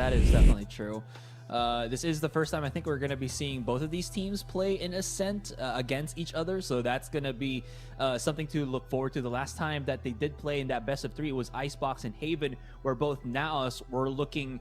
That is definitely true. This is the first time I think we're going to be seeing both of these teams play in Ascent against each other. So that's going to be something to look forward to. The last time that they did play in that best of 3 was Icebox and Haven, where both Naos were looking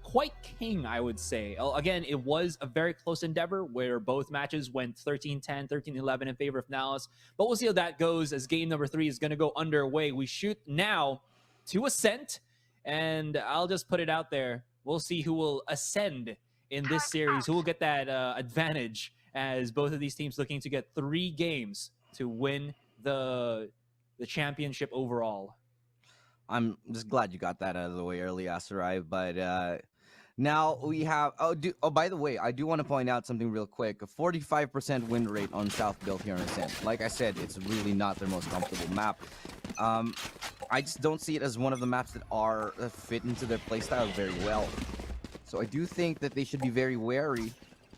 quite king, I would say. Again, it was a very close endeavor where both matches went 13-10, 13-11 in favor of Naos. But we'll see how that goes as game number 3 is going to go underway. We shoot now to Ascent, and I'll just put it out there. We'll see who will ascend in this series, who will get that advantage, as both of these teams looking to get 3 games to win the championship overall. I'm just glad you got that out of the way early, Asarai. But now we have... Oh, by the way, I do want to point out something real quick. A 45% win rate on South Built here in Ascent. Like I said, it's really not their most comfortable map. I just don't see it as one of the maps that fit into their playstyle very well. So I do think that they should be very wary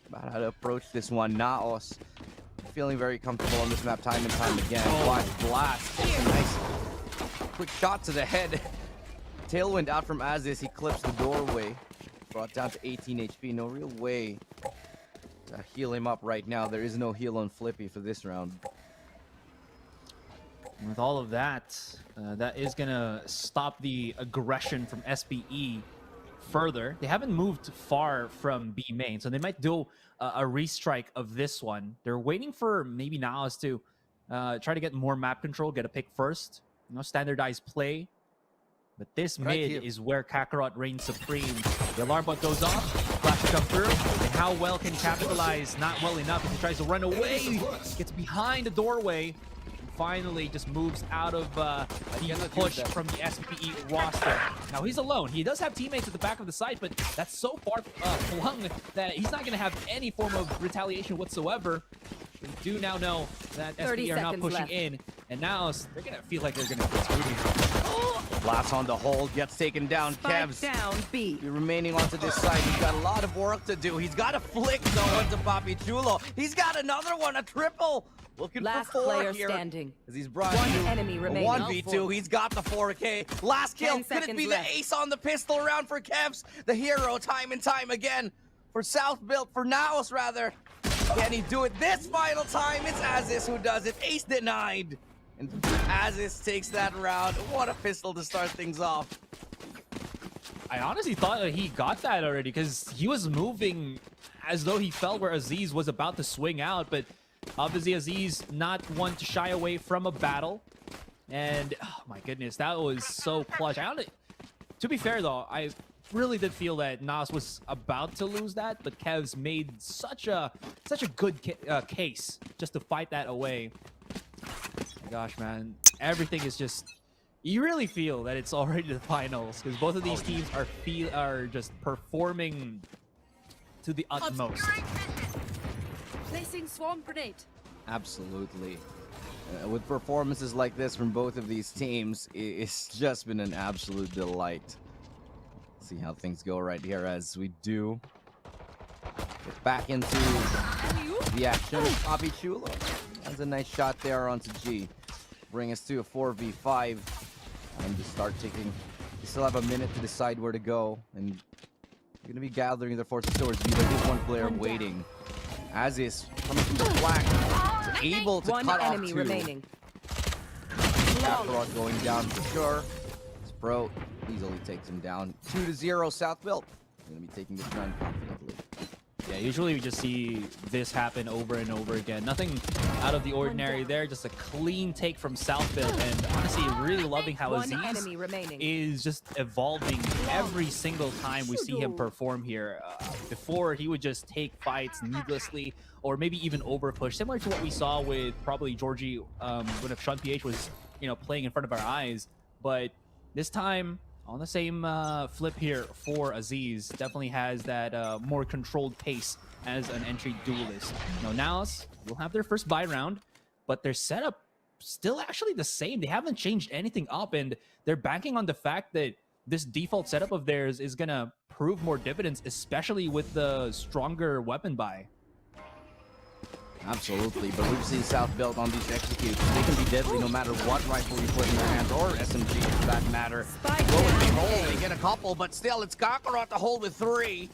about how to approach this one. Naos feeling very comfortable on this map time and time again. Watch blast. Nice quick shot to the head. Tailwind out from Aziz. He clips the doorway. Brought down to 18 HP. No real way to heal him up right now. There is no heal on Flippy for this round. With all of that, that is going to stop the aggression from SBE further. They haven't moved far from B main, so they might do a restrike of this one. They're waiting for maybe Naos to try to get more map control, get a pick first, standardized play. But this mid is where Kakarot reigns supreme. The alarm bot goes off, flash jump through, and how well can capitalize? Not well enough as he tries to run away, gets behind the doorway. Finally just moves out of the push from the SBE roster. Now he's alone. He does have teammates at the back of the site, but that's so far flung that he's not going to have any form of retaliation whatsoever. We do now know that SBE are not pushing in, and now they're going to feel like they're going to get screwed. Blast on the hold, gets taken down. Kevs down B. Remaining onto this side. He's got a lot of work to do. He's got a flick though into Papi Chulo. He's got another one, a triple. Looking Last for 4 player here. standing. As he's brought 1 enemy remaining. 1v2. He's got the 4K. Last kill. Could it be the ace on the pistol round for Kevs? The hero time and time again for South Built, for Naos rather. Can he do it this final time? It's Aziz who does it. Ace denied. And Aziz takes that round. What a pistol to start things off. I honestly thought that he got that already because he was moving as though he felt where Aziz was about to swing out, but obviously Aziz not one to shy away from a battle. And oh my goodness, that was so clutch. To be fair though, I really did feel that Naos was about to lose that, but Kev's made such a good case just to fight that away. Oh my gosh, man, everything is just, you really feel that it's already the finals because both of these teams are just performing to the utmost. Placing swarm grenade. Absolutely. With performances like this from both of these teams, it's just been an absolute delight. See how things go right here as we do get back into the action. Papi Chulo has a nice shot there onto G. Bring us to a 4v5 and to start taking. They still have a minute to decide where to go, and they're going to be gathering their forces towards B. There is one player waiting. Aziz coming from the flank, able to cut off 2. Remaining. Kakarot going down for sure. Spro easily takes him down. 2-0 South Built. Going to be taking this round confidently. Yeah, usually we just see this happen over and over again. Nothing out of the ordinary there, just a clean take from South Built, and honestly really loving how Aziz is just evolving every single time we see him perform here. Before, he would just take fights needlessly or maybe even over push, similar to what we saw with probably Georgie when Sean PH was playing in front of our eyes. But this time, on the same flip here for Aziz, definitely has that more controlled pace as an entry duelist. Naos will have their first buy round, but their setup still actually the same. They haven't changed anything up, and they're banking on the fact that this default setup of theirs is gonna prove more dividends, especially with the stronger weapon buy. Absolutely, but we've seen South Belt on these executes. They can be deadly no matter what rifle you put in their hands, or SMG for that matter. Spike Lo and down behold, A. they get a couple, but still, it's Kakarot to hold with 3.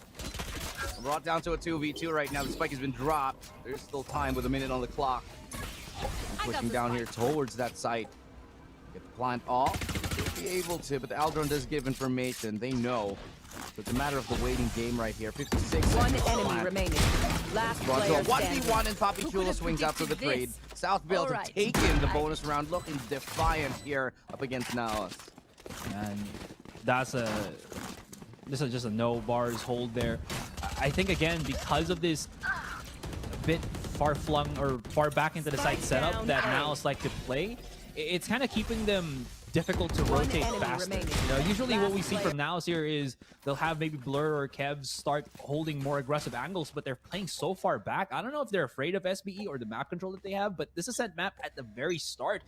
Brought down to a 2v2 right now. The spike has been dropped. There's still time with a minute on the clock. Pushing down here towards that site. Get the plant off. Should be able to, but the Aldron does give information. They know. So it's a matter of the waiting game right here. 56 One seconds. enemy Plant. remaining. Last Run to player a standing. 1v1 and Papi Chulo swings out for the trade. South Belt have Alright. taken the bonus round, looking defiant here up against Naos. And this is just a no bars hold there. I think again, because of this a bit far flung or far back into the site Spike setup down that A. Naos like to play, it's kind of keeping them difficult to One rotate enemy faster. remaining. You know, usually what Last we see player. from Naos here is they'll have maybe Blur or Kevs start holding more aggressive angles, but they're playing so far back. I don't know if they're afraid of SBE or the map control that they have, but this ascent map at the very start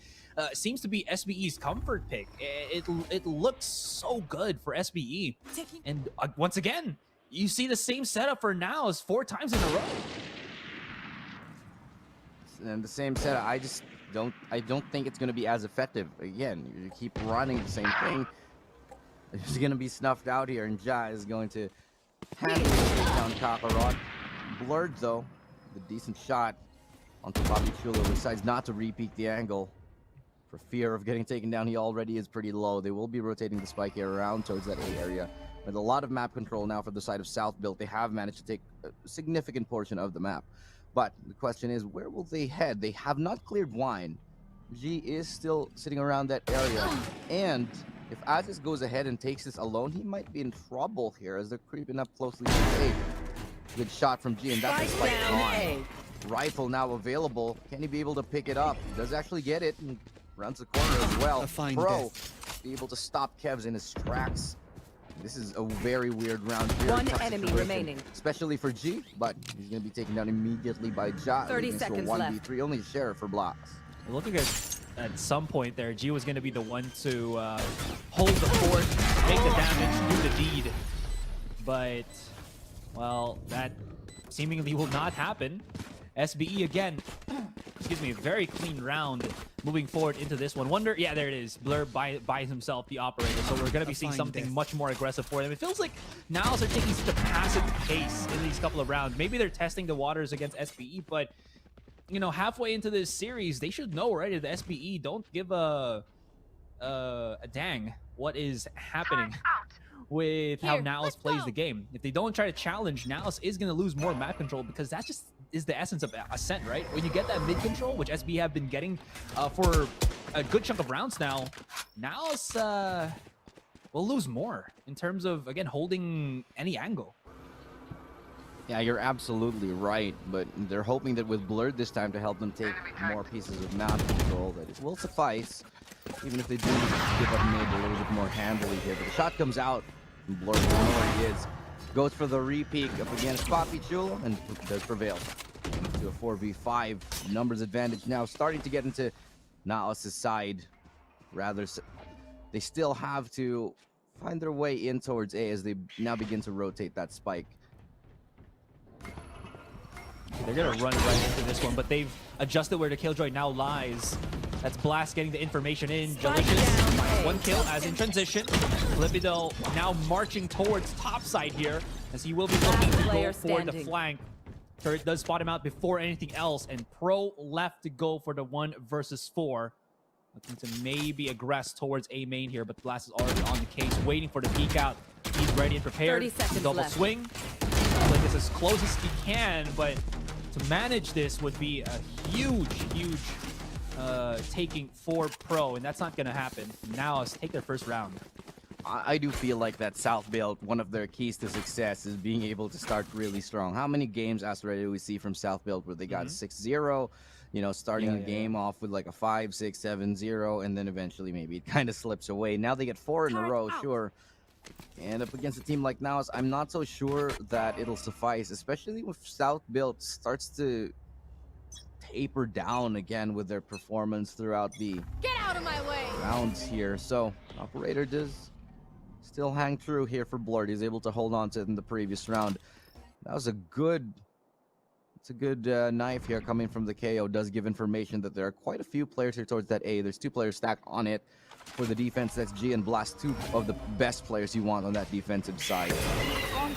seems to be SBE's comfort pick. It looks so good for SBE. And once again, you see the same setup for Naos 4 times in a row. And the same setup, I don't think it's going to be as effective. Again, you keep running the same thing. It's going to be snuffed out here, and Ja is going to handle down Kakarot. Blurred though, the decent shot onto Papi Chulo, decides not to repeat the angle for fear of getting taken down. He already is pretty low. They will be rotating the spike here around towards that A area. With a lot of map control now for the side of South Built, they have managed to take a significant portion of the map. But the question is, where will they head? They have not cleared Wine. G is still sitting around that area. And if Aziz goes ahead and takes this alone, he might be in trouble here as they're creeping up closely to A. Good shot from G, and that's a Spike spike down on. A. Rifle now available. Can he be able to pick it up? He does actually get it and runs the corner as well. A fine Pro be able to stop Kevs in his tracks. This is a very weird round here. One Tough enemy situation, remaining. especially for G, but he's going to be taken down immediately by Ja. 30 leading to a seconds 1v3, only share for blocks. Looking at some point there, G was going to be the one to hold the fort, make the damage, do the deed. But, well, that seemingly will not happen. SBE again, excuse me, a very clean round moving forward into this one. Wonder, yeah, there it is. Blur by himself, the operator. So we're going to be seeing something much more aggressive for them. It feels like Naos are taking such a passive pace in these couple of rounds. Maybe they're testing the waters against SBE, but you know, halfway into this series, they should know, right? If the SBE don't give a dang what is happening with how Naos plays the game. If they don't try to challenge, Naos is going to lose more map control because that just is the essence of Ascent, right? When you get that mid control, which SBE have been getting for a good chunk of rounds now, Naos will lose more in terms of, again, holding any angle. Yeah, you're absolutely right, but they're hoping that with Blurred this time to help them take more pieces of map control, that it will suffice, even if they do give up mid a little bit more handily here. But the shot comes out, and Blurred doesn't know where he is. Goes for the re-peek up against Papi Chulo, and does prevail. To a 4v5 numbers advantage now, starting to get into Naos' side. Rather, they still have to find their way in towards A as they now begin to rotate that spike. They're going to run right into this one, but they've adjusted where the killjoy now lies. That's Blast getting the information in. Delicious, -1 kill as in transition. Libido now marching towards top side here, as he will be looking to go for the flank. Turret does spot him out before anything else, and Pro left to go for the 1 versus 4. Looking to maybe aggress towards A main here, but Blast is already on the case, waiting for the peek out. He's ready and prepared. 30 seconds Double left. swing. Like this as close as he can, but to manage this would be a huge taking for Pro, and that's not going to happen. Now let's take their first round. I do feel like that South Built, one of their keys to success is being able to start really strong. How many games already do we see from South Built where they got 6-0, you know, starting a game off with like a 5, 6, 7-0, and then eventually maybe it kind of slips away. Now they get 4 in a row, sure. And up against a team like Naos, I'm not so sure that it'll suffice, especially if South Built starts to taper down again with their performance throughout the Get out of my way. rounds here. So operator does still hang true here for Blurred. He's able to hold on to it in the previous round. That was a good It's a good knife here coming from the KO. Does give information that there are quite a few players here towards that A. There's 2 players stacked on it. For the defense, that's G and Blast, 2 of the best players you want on that defensive side.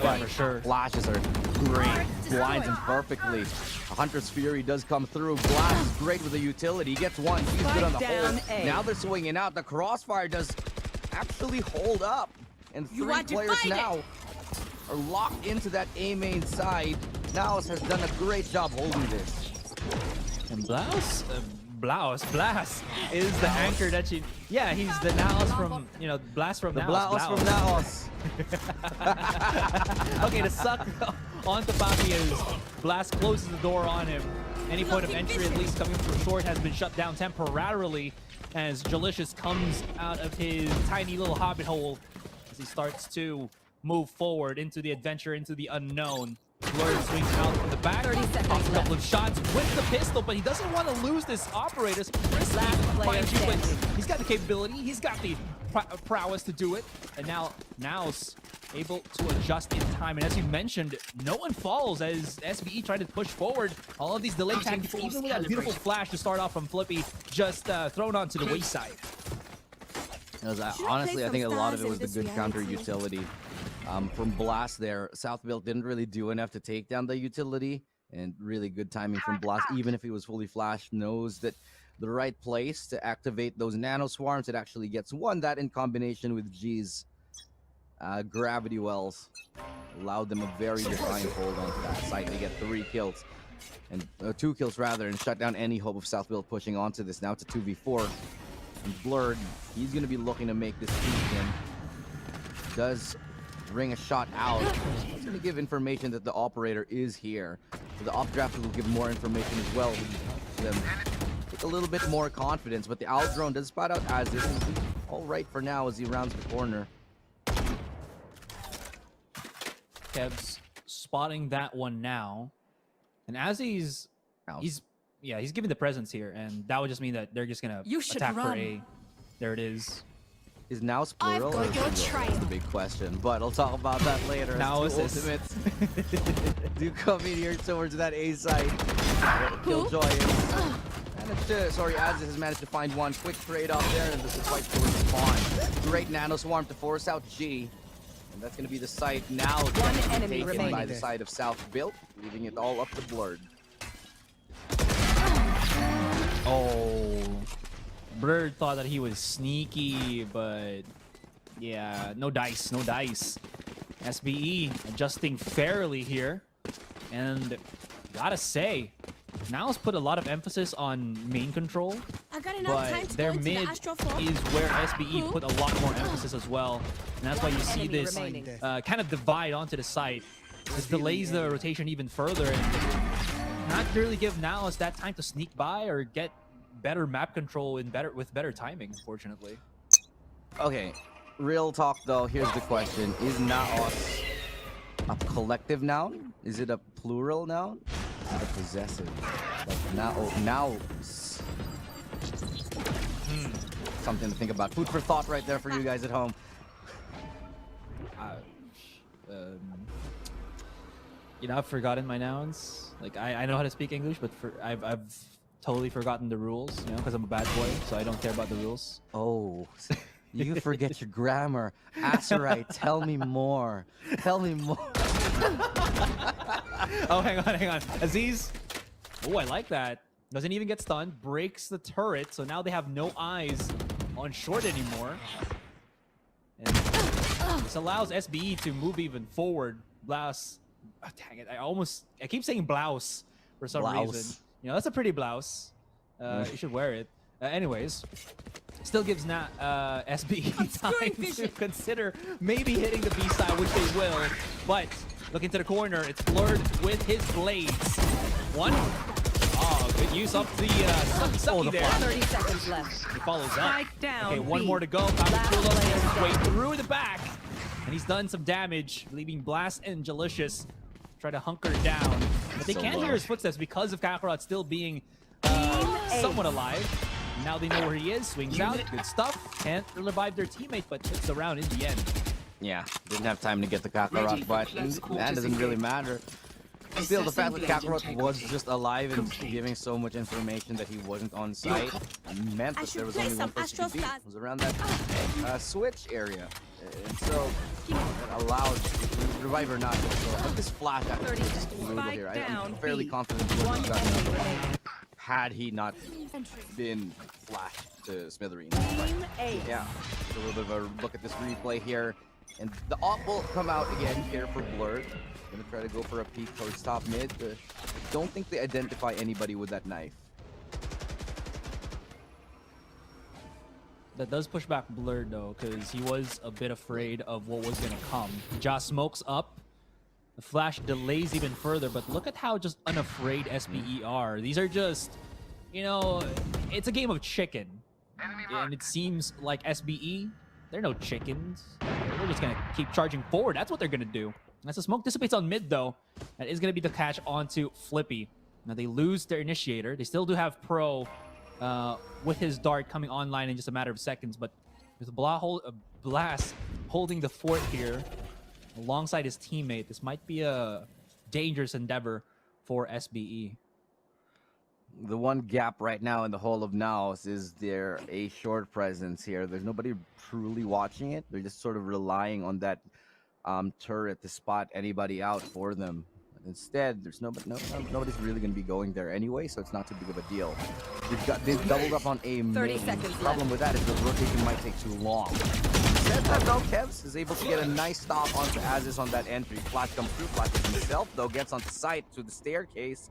Yeah, for sure. Flashes are great. Blinds him perfectly. A Hunter's Fury does come through. Blast is great with the utility. He gets 1. He's good on the hold. Now they're swinging out. The crossfire does actually hold up. And 3 players now are locked into that A main side. Naos has done a great job holding this. And Blast is the anchor that she. Yeah, he's the Naos from, you know, Blast from Naos. Blast from Naos. Okay, the suck onto Papi is Blast closes the door on him. Any point of entry, at least coming from short, has been shut down temporarily as Jalicious comes out of his tiny little hobbit hole as he starts to move forward into the adventure, into the unknown. Blurred swings out from the back, pops a couple of shots with the pistol, but he doesn't want to lose this operator. Mind you, but he's got the capability, he's got the prowess to do it, and now Naos able to adjust in time. And as you mentioned, no one falls as SBE tried to push forward. All of these delay tactics, even with that beautiful flash to start off from Flippy, just thrown onto the wayside. Honestly, I think a lot of it was the good counter utility. From Blast there, South Built didn't really do enough to take down the utility, and really good timing from Blast. Even if he was fully flashed, knows that the right place to activate those nano swarms, it actually gets 1. That in combination with G's gravity wells allowed them a very defiant hold onto that site. They get 3 kills, and 2 kills rather, and shut down any hope of South Built pushing onto this. Now it's a 2v4. And Blurred, he's going to be looking to make this beat. Does ring a shot out. It's going to give information that the operator is here. So the updraft will give more information as well. Them take a little bit more confidence, but the owl drone does spot out as this is all right for now as he rounds the corner. Kev's spotting that one now, and as he's giving the presence here, and that would just mean that they're just gonna attack for A. There it is. Is Naos plural? That's the big question, but I'll talk about that later. Naos Ultimates do come in here towards that A side. Killjoy is Azza has managed to find 1 quick trade off there, and this is quite for spawn. Great nano swarm to force out G. And that's going to be the site now. 1 enemy taken remaining by the side of South Built, leaving it all up to Blurred. Oh, Blurred thought that he was sneaky, but yeah, no dice. SBE adjusting fairly here, and gotta say, Naos put a lot of emphasis on main control, but their mid is where SBE put a lot more emphasis as well, and that's why you see this kind of divide onto the side. This delays the rotation even further, and not really give Naos that time to sneak by or get better map control and with better timing, unfortunately. Okay, real talk though, here's the question. Is Naos a collective noun? Is it a plural noun? Is it a possessive? Like Naos. Something to think about. Food for thought right there for you guys at home. You know, I've forgotten my nouns. Like I know how to speak English, but I've totally forgotten the rules, you know, because I'm a bad boy, so I don't care about the rules. Oh, you forget your grammar. Azurite, tell me more. Tell me more. Oh, hang on. Aziz. Oh, I like that. Doesn't even get stunned. Breaks the turret, so now they have no eyes on short anymore. And this allows SBE to move even forward. Blouse. Oh, dang it. I keep saying blouse for some reason. You know, that's a pretty blouse. You should wear it. Anyways, still gives SBE time to consider maybe hitting the B side, which they will. But look into the corner. It's Blurred with his blades. 1. Oh, good use of the sucky there. 30 seconds left. He follows up. Down, okay, 1 B. more to go. His way through the back. And he's done some damage, leaving Blast and Jalicious try to hunker down. But they can't hear his footsteps because of Kakarot still being somewhat alive. Now they know where he is. Swings out. Good stuff. Can't revive their teammate, but takes the round in the end. Yeah, didn't have time to get the Kakarot, but that doesn't really matter. Still, the fact that Kakarot was just alive and giving so much information that he wasn't on site meant that there was only one place to be. It was around that switch area. And so that allowed revive or not. So this flash after just a little here. I'm fairly confident he would have gotten another had he not been flashed to smithereens. Yeah, a little bit of a look at this replay here. And the op will come out again here for Blurred. Gonna try to go for a peek towards top mid. Don't think they identify anybody with that knife. That does push back Blurred though, because he was a bit afraid of what was gonna come. Ja smokes up. The flash delays even further, but look at how just unafraid SBE are. These are just, you know, it's a game of chicken. And it seems like SBE, they're no chickens. They're just gonna keep charging forward. That's what they're gonna do. As the smoke dissipates on mid though, that is gonna be the catch onto Flippy. Now they lose their initiator. They still do have Pro with his dart coming online in just a matter of seconds, but with Blast holding the fort here alongside his teammate, this might be a dangerous endeavor for SBE. The one gap right now in the whole of Naos is their A short presence here. There's nobody truly watching it. They're just sort of relying on that turret to spot anybody out for them. But instead, there's nobody's really going to be going there anyway, so it's not too big of a deal. They've doubled up on A main. 30 seconds The problem with that is the rotation might take too long. Instead, that though, Kevs is able to get a nice stop onto Aziz on that entry. Flash comes through. Flash himself though gets onto site to the staircase.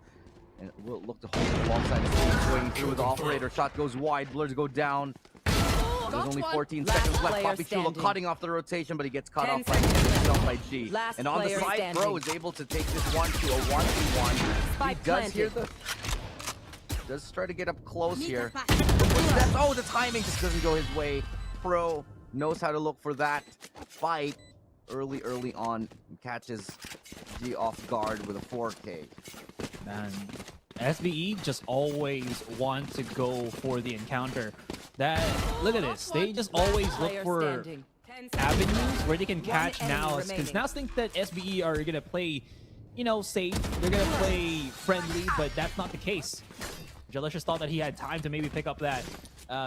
And will look to hold it alongside his team, swinging through the operator. Shot goes wide, Blurs go down. There's only 14 seconds left. Poppy Chulo cutting off the rotation, but he gets cut off by himself by G. And on the side, Pro is able to take this one to a 1v1. He does hear the... Does try to get up close here. Oh, the timing just doesn't go his way. Pro knows how to look for that fight early on. Catches G off guard with a 4K. Man, SBE just always want to go for the encounter. Look at this. They just always look for avenues where they can catch Naos, because Naos think that SBE are gonna play, you know, safe. They're gonna play friendly, but that's not the case. Jalicious thought that he had time to maybe pick up that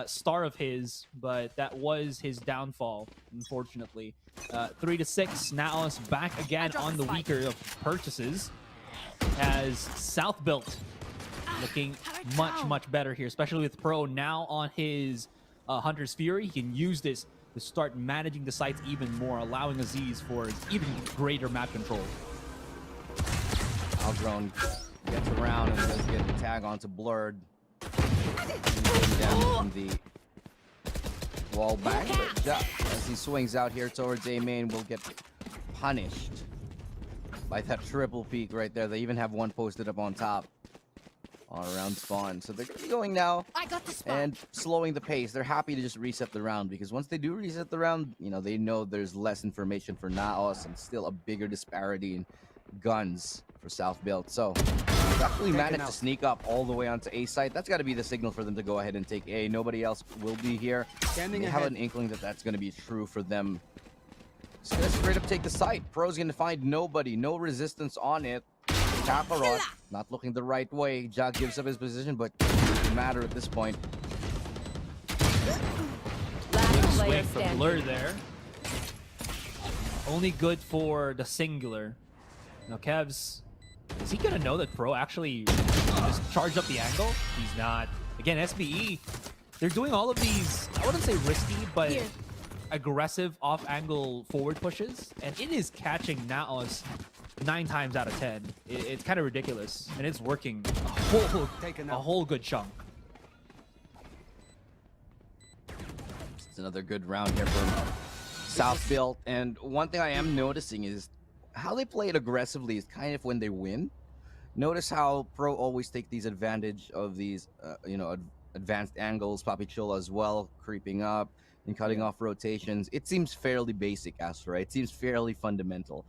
star of his, but that was his downfall, unfortunately. 3-6, Naos back again on the weaker of purchases, as South built looking much better here, especially with Pro now on his Hunter's Fury. He can use this to start managing the sites even more, allowing Aziz for even greater map control. Algrone gets around and does get the tag onto Blurred. Down from the wall back, but yeah, as he swings out here towards A main, will get punished by that triple peak right there. They even have one posted up on top around spawn. So they're going to be going now and slowing the pace. They're happy to just reset the round, because once they do reset the round, you know, they know there's less information for Naos and still a bigger disparity in guns for South build. So they've actually managed to sneak up all the way onto A site. That's got to be the signal for them to go ahead and take A. Nobody else will be here. They have an inkling that that's going to be true for them. Just gonna straight up take the site. Pro's gonna find nobody, no resistance on it. Kakarot not looking the right way. Jack gives up his position, but it doesn't matter at this point. Last Swing player from Blur there. Only good for the singular. Now Kevs, is he gonna know that Pro actually just charged up the angle? He's not. Again, SBE, they're doing all of these, I wouldn't say risky, but aggressive off-angle forward pushes, and it is catching Naos 9 times out of 10. It's kind of ridiculous, and it's working a whole good chunk. It's another good round here from South built, and one thing I am noticing is how they play it aggressively is kind of when they win. Notice how Pro always take these advantage of these, you know, advanced angles. Poppy Chulo as well, creeping up and cutting off rotations. It seems fairly basic, Astra. It seems fairly fundamental,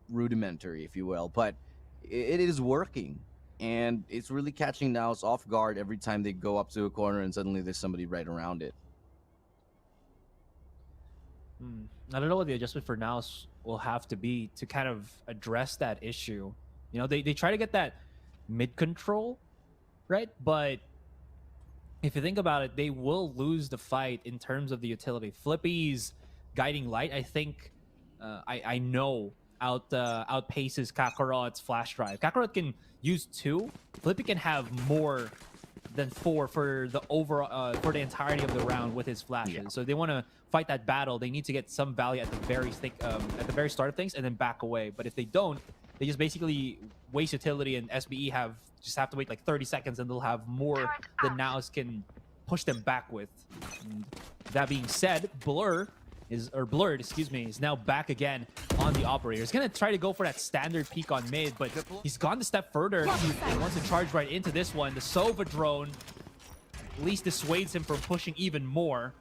rudimentary, if you will, but it is working, and it's really catching Naos off guard every time they go up to a corner and suddenly there's somebody right around it. I don't know what the adjustment for Naos will have to be to kind of address that issue. You know, they try to get that mid control, right? But if you think about it, they will lose the fight in terms of the utility. Flippy's guiding light, I think, I know outpaces Kakarot's flash drive. Kakarot can use 2. Flippy can have more than 4 for the for the entirety of the round with his flashes. Yeah. So they want to fight that battle. They need to get some value at the very start of things and then back away. But if they don't, they just basically waste utility, and SBE just have to wait like 30 seconds, and they'll have more than Naos can push them back with. And that being said, Blurred, excuse me, is now back again on the operator. He's gonna try to go for that standard peek on mid, but he's gone a step further. He wants to charge right into this one. The Sova drone at least dissuades him from pushing even more.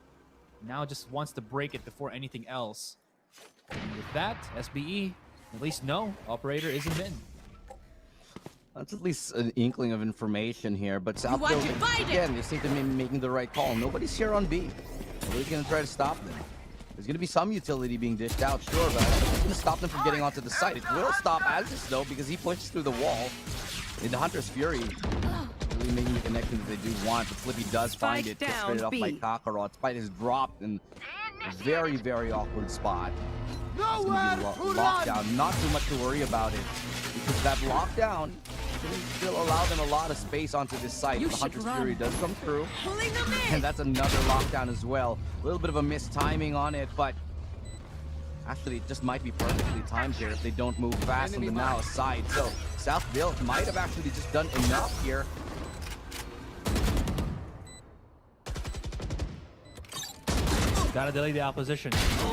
Now just wants to break it before anything else. And with that, SBE, at least no, operator isn't in. That's at least an inkling of information here, but South Build, again, they seem to be making the right call. Nobody's here on B. Nobody's gonna try to stop them. There's going to be some utility being dished out, sure, but it's going to stop them from getting onto the site. It will stop Aziz, though, because he pushes through the wall. In the Hunter's Fury, really making the connection that they do want, but Flippy does find it. Gets straight off by Kakarot. Spite is dropped in a very, very awkward spot. It's going to be lockdown. Not too much to worry about it, because that lockdown can still allow them a lot of space onto this site. The Hunter's Fury does come through, and that's another lockdown as well. A little bit of a missed timing on it, but actually it just might be perfectly timed here if they don't move fast on the Naos side. So South Build might have actually just done enough here. Gotta delay the opposition,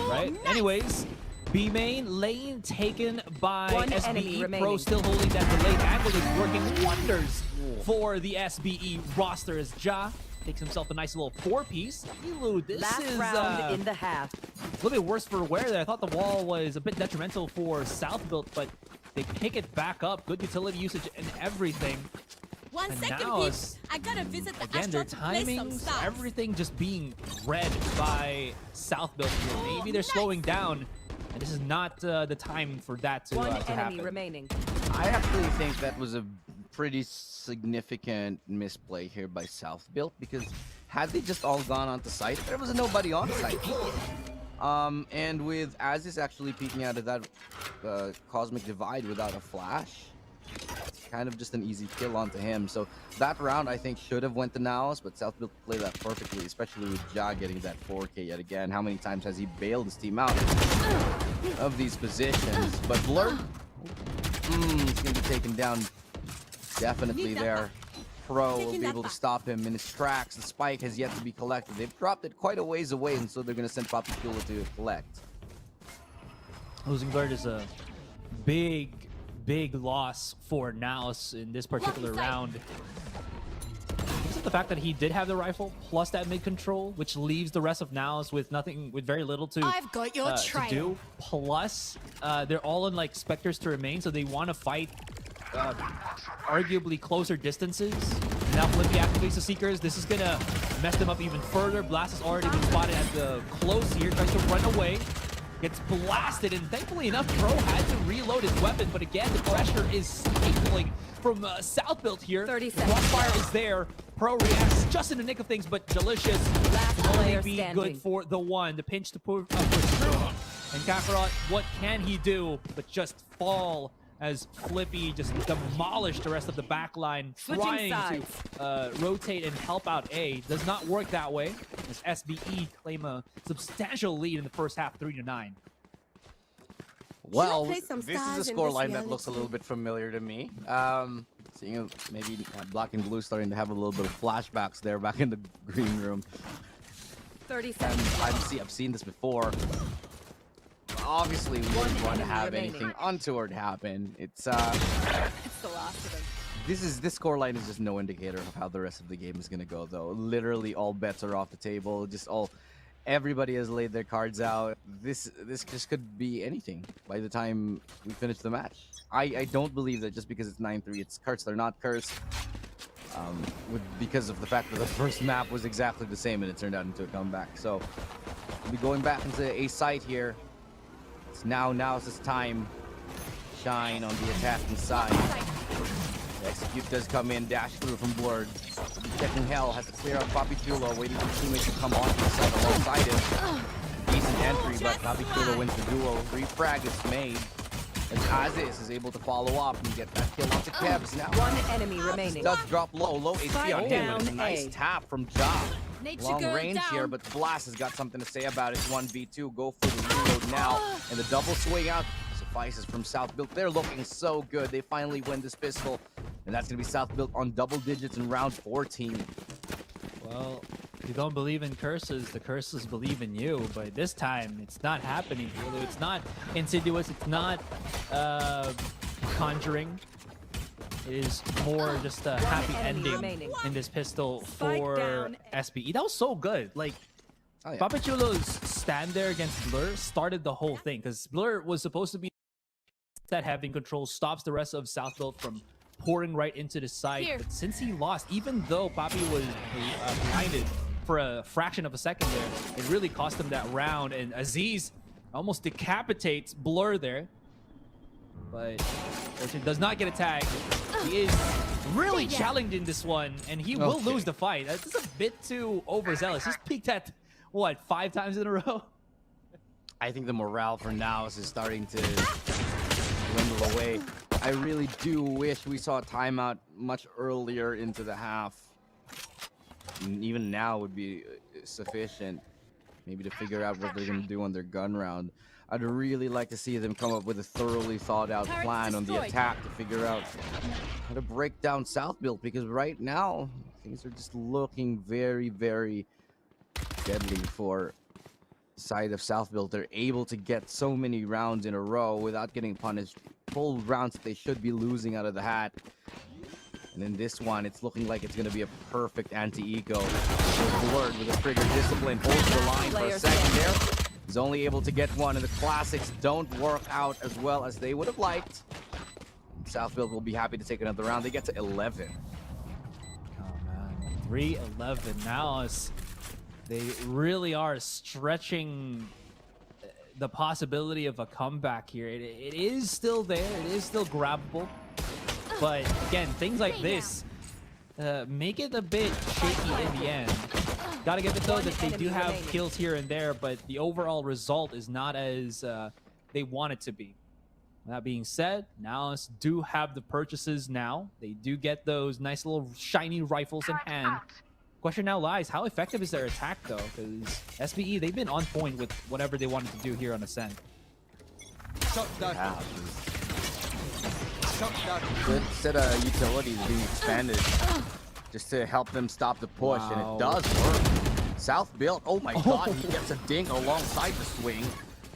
right? Nice. Anyways, B main lane taken by SBE. Pro still holding that delayed angle is working wonders for the SBE roster as Ja takes himself a nice little 4-piece. Elu, this Last is round in the half. A little bit worse for wear there. I thought the wall was a bit detrimental for South Built, but they pick it back up. Good utility usage and everything. One And second, now please. I gotta visit the again, their Astro to play some timings, stuff. everything just being read by South Built here. Maybe they're slowing down, and this is not the time for that to happen. Remaining. I actually think that was a pretty significant misplay here by South Built, because had they just all gone onto site, there was nobody on site. And with Aziz actually peeking out of that Cosmic Divide without a flash, kind of just an easy kill onto him. So that round, I think, should have went to Naos, but South Built played that perfectly, especially with Ja getting that 4K yet again. How many times has he bailed his team out of these positions? But Blur, he's going to be taken down definitely there. Pro will be able to stop him in his tracks. The spike has yet to be collected. They've dropped it quite a ways away, and so they're going to send Papi Chulo to collect. Losing Blurred is a big loss for Naos in this particular round. Because of the fact that he did have the rifle plus that mid control, which leaves the rest of Naos with very little to, I've got your to do. Plus, they're all in like Spectres to remain, so they want to fight arguably closer distances. Now Flippy activates the Seekers. This is gonna mess them up even further. Blast has already been spotted at the close here, tries to run away. Gets blasted, and thankfully enough, Pro had to reload his weapon, but again, the pressure is stifling from South Built here. 30 seconds. Crossfire is there. Pro reacts just in the nick of things, but Delicious Last will only player be standing. good for the one. The pinch to push through. And Kakarot, what can he do but just fall as Flippy just demolished the rest of the back line, trying to rotate and help out A. Does not work that way, as SBE claim a substantial lead in the first half, 3-9. Well, this is a scoreline that looks a little bit familiar to me. Seeing maybe Black and Blue starting to have a little bit of flashbacks there back in the green room. 30 seconds. I've seen this before. Obviously, we wouldn't want to have anything untoward happen. It's the last of them. This scoreline is just no indicator of how the rest of the game is gonna go, though. Literally, all bets are off the table. Everybody has laid their cards out. This just could be anything by the time we finish the match. I don't believe that just because it's 9-3, it's cursed. They're not cursed. Because of the fact that the first map was exactly the same and it turned out into a comeback. So we'll be going back into a site here. Now's his time. shine on the attacking side. Execute does come in, dash through from Blurred. Checking Hell, has to clear out Papi Chulo, waiting for his teammates to come onto the side alongside him. Decent entry, but Papi Chulo wins the duo. Refrag is made. As Aziz is able to follow up and get that kill onto Kebs now. One enemy remaining. Does drop low HP on him, but it's a Down nice A. tap from Ja. Nature Long girl range down. here, but Blast has got something to say about it. 1v2, go for the reload now. And the double swing out suffices from South Built. They're looking so good. They finally win this pistol. And that's going to be South Built on double digits in round 14. Well, if you don't believe in curses, the curses believe in you. But this time, it's not happening. It's not insidious. It's not conjuring. It is more just a happy enemy ending remaining. in this pistol Spike for down. SBE. That was so good. Like, Oh, yeah. Papi Chulo's stand there against Blur started the whole thing because Blur was supposed to be that having control, stops the rest of South Built from pouring right into the side. Here. But since he lost, even though Papi was blinded for a fraction of a second there, it really cost him that round. And Aziz almost decapitates Blur there. But Fortune does not get a tag. He is really Yeah. challenged in this one, and he will Okay. lose the fight. This is a bit too overzealous. He's peaked at, what, 5 times in a row? I think the morale for Naos is starting to dwindle away. I really do wish we saw a timeout much earlier into the half. And even now would be sufficient, maybe to figure out what they're going to do on their gun round. I'd really like to see them come up with a thoroughly thought out Turret plan on the destroyed. attack to figure out how to break down South Built, because right now things are just looking very, very deadly for side of South Built. They're able to get so many rounds in a row without getting punished. Full rounds that they should be losing out of the hat. And in this one, it's looking like it's going to be a perfect anti-eco. Blurred with a trigger discipline, holds the line for a Player second there. He's only able to get one, and the classics don't work out as well as they would have liked. South Built will be happy to take another round. They get to 11. Oh man, 3-11 now. They really are stretching the possibility of a comeback here. It is still there. It is still grabbable. But again, things like this make it a bit shaky in the end. Gotta give it though that they do have kills here and there, but the overall result is not as they want it to be. That being said, Naos do have the purchases now. They do get those nice little shiny rifles in hand. Question now lies, how effective is their attack though? Because SBE, they've been on point with whatever they wanted to do here on Ascent. Yeah, good set of utilities being expanded just to help them stop the push, and Wow. it does work. South Built, oh my god, he gets a ding alongside the swing,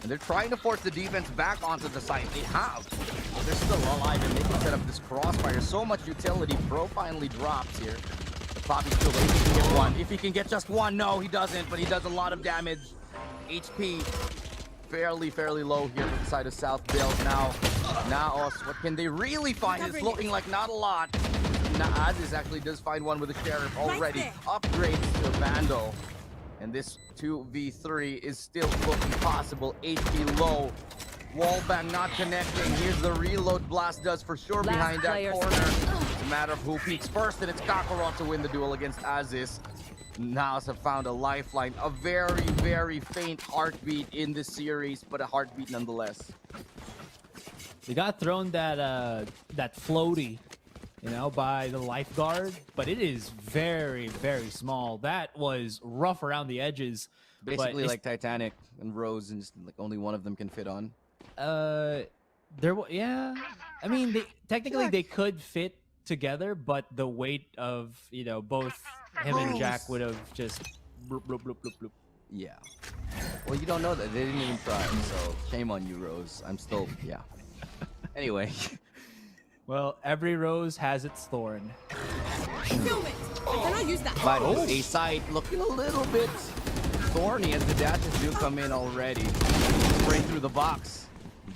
and they're trying to force the defense back onto the side. They have, but they're still alive, and they can set up this crossfire. So much utility. Pro finally drops here. The Papi still if he can get one. If he can get just one, no, he doesn't, but he does a lot of damage. HP fairly low here from the side of South Built. Now, Naos, what can they really find? It's looking like not a lot. Aziz actually does find one with the Sheriff already. there. Upgrades to a Vandal. And this 2v3 is still looking possible. HP low. Wallbang not connecting. Here's the reload. Blast does for sure Last behind that player corner. It's a matter of who peeks first, and it's Kakarot to win the duel against Aziz. Naos have found a lifeline. A very faint heartbeat in this series, but a heartbeat nonetheless. They got thrown that that floaty, you know, by the lifeguard, but it is very small. That was rough around the edges. but Basically it's- like Titanic and Rose, and just like only one of them can fit on. yeah. I mean, technically they could fit together, but the weight of, you know, both him and Jack would have just bloop, bloop, bloop, bloop, bloop. Yeah. Well, you don't know that. They didn't even try, so shame on you, Rose. I'm still, yeah. Anyway. Well, every rose has its thorn. Film it. I cannot use that. But A side looking a little bit thorny as the dashes do come in already. Straight through the box.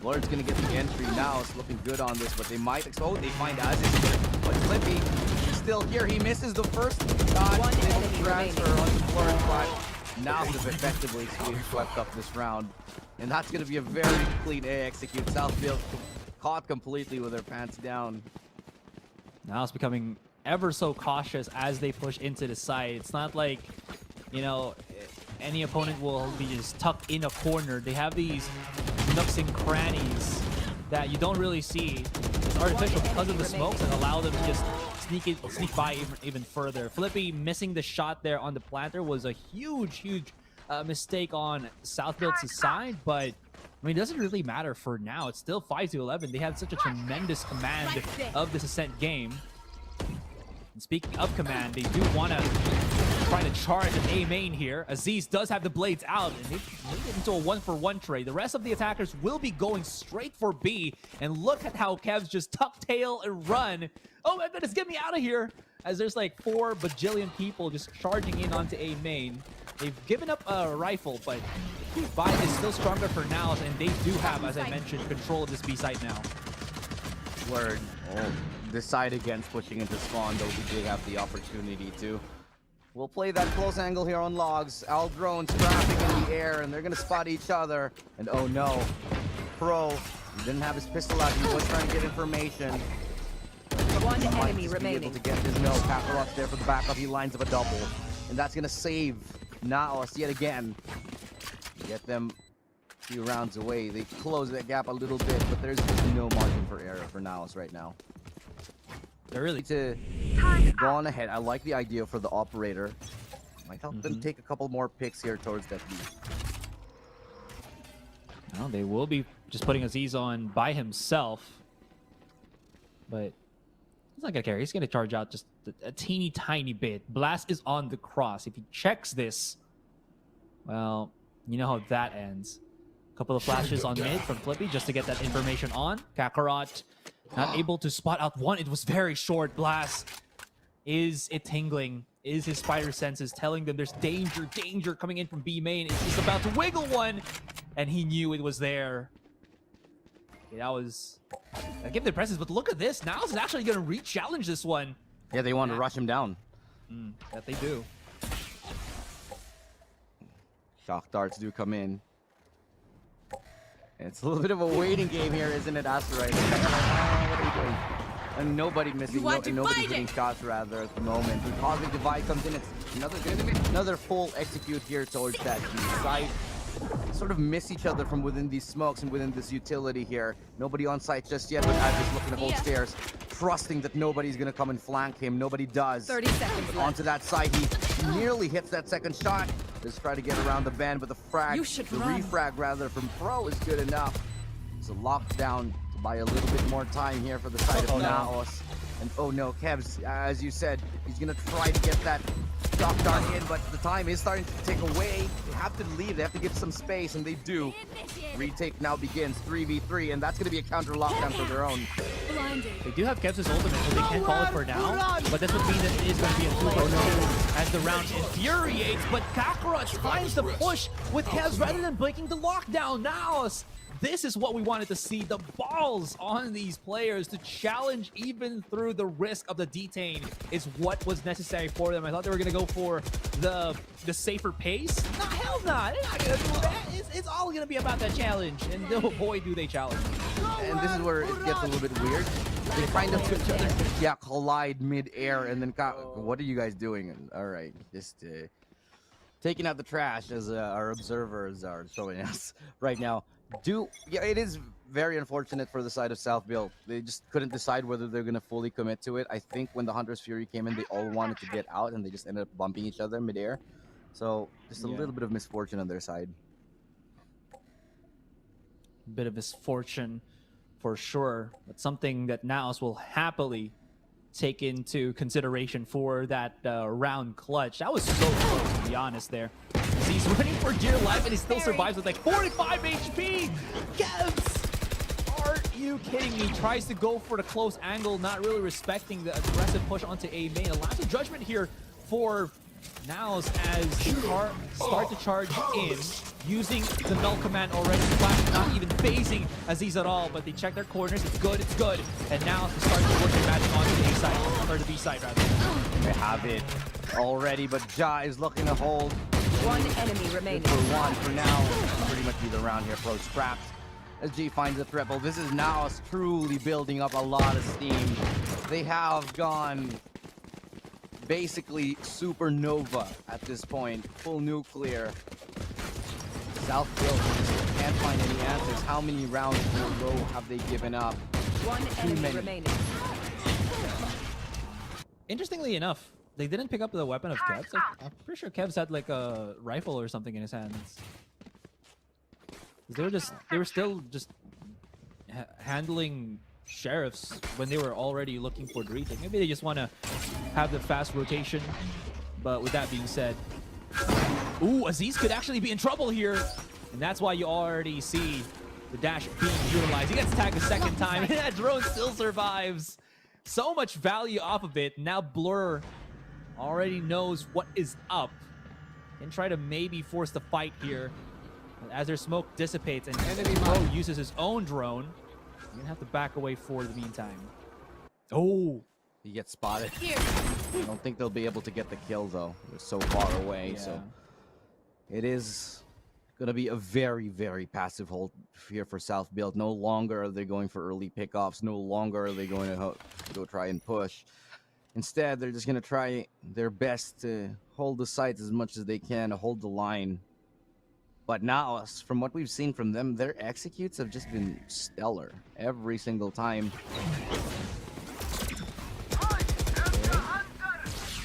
Blurred's gonna get the entry now. It's looking good on this, but they might explode. They find Aziz, but Clippy is still here. He misses the first shot. One They will enemy transfer remaining. onto Blurred, but now he's effectively swept up this round. And that's gonna be a very clean A execute. South Built caught completely with their pants down. Now it's becoming ever so cautious as they push into the side. It's not like, you know, any opponent will be just tucked in a corner. They have these nooks and crannies that you don't really see. It's artificial because of the smokes that allow them to just sneak by even further. Flippy missing the shot there on the planter was a huge mistake on South Build's side, but I mean, it doesn't really matter for now. It's still 5-11. They have such a tremendous command of this Ascent game. And speaking of command, they do want to try to charge an A main here. Aziz does have the blades out, and they made it into a 1-for-1 trade. The rest of the attackers will be going straight for B, and look at how Kev's just tuck tail and run. Oh my goodness, get me out of here! As there's like 4 bajillion people just charging in onto A main. They've given up a rifle, but Vibe is still stronger for Naos, and they do have, as I mentioned, control of this B site now. Word. Oh, decide against pushing into spawn, though we did have the opportunity to. We'll play that close angle here on logs. Our drones crashing in the air, and they're gonna spot each other. And oh no, Pro, he didn't have his pistol out. He was trying to get information. One enemy Be remaining. able to get his no. Kakarot's there for the backup. He lines up a double, and that's gonna save Naos yet again. Get them a few rounds away. They close that gap a little bit, but there's just no margin for error for Naos right now. They're really To go on ahead. I like the idea for the operator. Might help them take a couple more picks here towards that B. well, they will be just putting Aziz on by himself, but he's not gonna care. He's gonna charge out just a teeny tiny bit. Blast is on the cross. If he checks this, well, you know how that ends. A couple of flashes on mid from Flippy just to get that information on. Kakarot not able to spot out one. It was very short. Blast, is it tingling? Is his spider senses telling them there's danger coming in from B main? It's just about to wiggle one, and he knew it was there. Okay, that was... I give the presence, but look at this. Naos is actually going to re-challenge this one. Yeah, they want to rush him down. That they do. Shock darts do come in. And it's a little bit of a waiting game here, isn't it, Asteroid? What are you doing? And nobody missing, nobody hitting shots rather at the moment. The Cosmic Divide comes in. It's another full execute here towards that B site. Sort of miss each other from within these smokes and within this utility here. Nobody on site just yet, but Ad is looking to hold stairs, trusting that nobody's gonna come and flank him. Nobody does. 30 seconds But left. onto that side, he nearly hits that second shot. Just try to get around the bend, but the refrag rather from Pro is good enough. It's a lockdown to buy a little bit more time here for the side of Naos. And oh no, Kevs, as you said, he's gonna try to get that shock dart in, but the time is starting to tick away. They have to leave, they have to give some space, and they do. Retake now begins, 3v3, and that's gonna be a counter lockdown for their own. They do have Kev's ultimate, so they can call it for now. But this would mean that it is going to be a 2-for-2 as the round infuriates. But Kakarot finds the push with Kev's rather than breaking the lockdown. Naos, this is what we wanted to see. The balls on these players to challenge even through the risk of the detain is what was necessary for them. I thought they were going to go for the safer pace. No, hell no. They're not going to do that. It's all going to be about that challenge. And oh boy, do they challenge. And this is where it gets a little bit weird. They kind of collide mid-air, and then what are you guys doing? And, all right, just taking out the trash, as our observers are showing us right now. It is very unfortunate for the side of South Build. They just couldn't decide whether they're gonna fully commit to it. I think when the Hunter's Fury came in, they all wanted to get out, and they just ended up bumping each other mid-air. So just a little bit of misfortune on their side. Bit of misfortune for sure, but something that Naos will happily take into consideration for that round clutch. That was so close, to be honest there. He's running for dear life, and he still survives with like 45 HP! Kevs! Are you kidding me? Tries to go for the close angle, not really respecting the aggressive push onto A main. A lot of judgment here for Naos as they start to charge in, using the null command already. Flash not even phasing Aziz at all, but they check their corners. It's good, it's good. And now they start to work their magic onto the A side, or the B side rather. They have it already, but Ja is looking to hold. One enemy remaining. For one for now. Pretty much be the round here. Pro scrapped. as G finds a triple. This is Naos truly building up a lot of steam. They have gone basically supernova at this point, full nuclear. South Build can't find any answers. How many rounds in a row have they given up? One enemy remaining. Interestingly enough, they didn't pick up the weapon of Kev's. I'm pretty sure Kev's had like a rifle or something in his hands. They were still just handling sheriffs when they were already looking for the retake. Maybe they just want to have the fast rotation. But with that being said, ooh, Aziz could actually be in trouble here. And that's why you already see the dash being utilized. He gets tagged a second time, and that drone still survives. So much value off of it. Now Blur already knows what is up. Can try to maybe force the fight here. As their smoke dissipates and Pro uses his own drone, you're gonna have to back away for the meantime. Oh, He gets spotted. I don't think they'll be able to get the kill though. They're so far away. yeah. So it is gonna be a very, very passive hold here for South Build. No longer are they going for early pickoffs. No longer are they going to go try and push. Instead, they're just gonna try their best to hold the sites as much as they can, to hold the line. But now, from what we've seen from them, their executes have just been stellar every single time.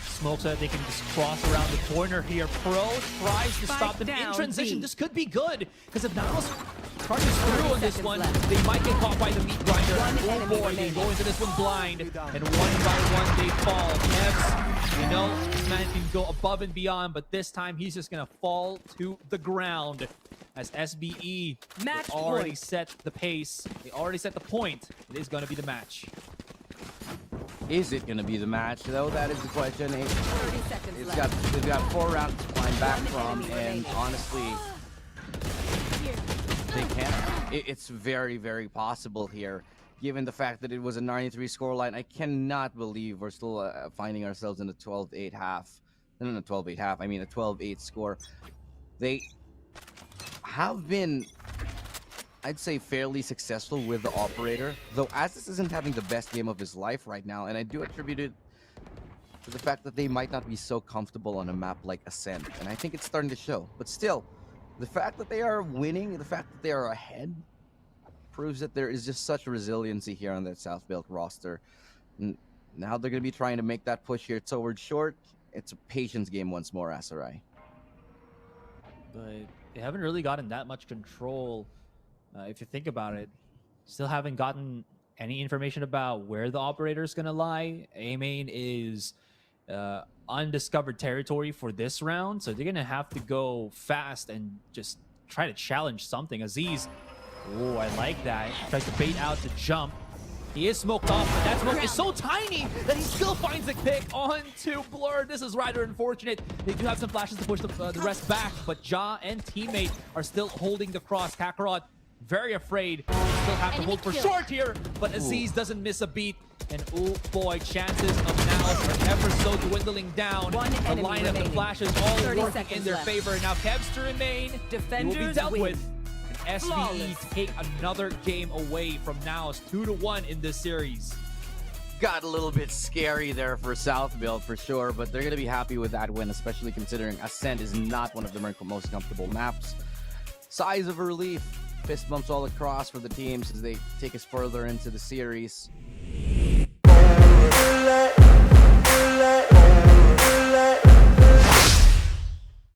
Smoke so that they can just cross around the corner here. Pro tries to stop them in down, transition. B. This could be good, because if Naos charges through on this seconds one, left. they might get caught by the meat grinder. One Oh enemy boy, they remaining. go into this one blind, and one by one they fall. Nevs, you know, this man can go above and beyond, but this time he's just gonna fall to the ground. As SBE Match already point. set the pace, they already set the point. It is gonna be the match. Is it gonna be the match though? That is the question. 30 seconds They've left. got 4 rounds to climb back One from, enemy and remaining. honestly, they can. It's very, very possible here, given the fact that it was a 93 scoreline. I cannot believe we're still finding ourselves in a 12-8 half. No, no, 12-8 half. I mean a 12-8 score. They have been, I'd say, fairly successful with the operator, though Aziz isn't having the best game of his life right now, and I do attribute it to the fact that they might not be so comfortable on a map like Ascent, and I think it's starting to show. But still, the fact that they are winning, the fact that they are ahead, proves that there is just such resiliency here on that South Built roster. And now they're going to be trying to make that push here towards short. It's a patience game once more, Asarai. But they haven't really gotten that much control. If you think about it, still haven't gotten any information about where the operator is going to lie. A-main is undiscovered territory for this round, so they're going to have to go fast and just try to challenge something. Aziz, oh, I like that. Tries to bait out the jump. He is smoked off, but that smoke is so tiny that he still finds a pick onto Blur. This is rather unfortunate. They do have some flashes to push the rest back, but Ja and teammate are still holding the cross. Kakarot very afraid. They still have to hold for short here, but Aziz doesn't miss a beat. And oh boy, chances of Naos are ever so dwindling down. One The enemy lineup, the remaining. flashes all 30 working in seconds their left. favor. Now Kevs to remain. He will be Defenders dealt win. with. And SBE Flawless. take another game away from Naos, 2-1 in this series. Got a little bit scary there for South Build for sure, but they're going to be happy with that win, especially considering Ascent is not one of their most comfortable maps. Sighs of relief, fist bumps all across for the teams as they take us further into the series.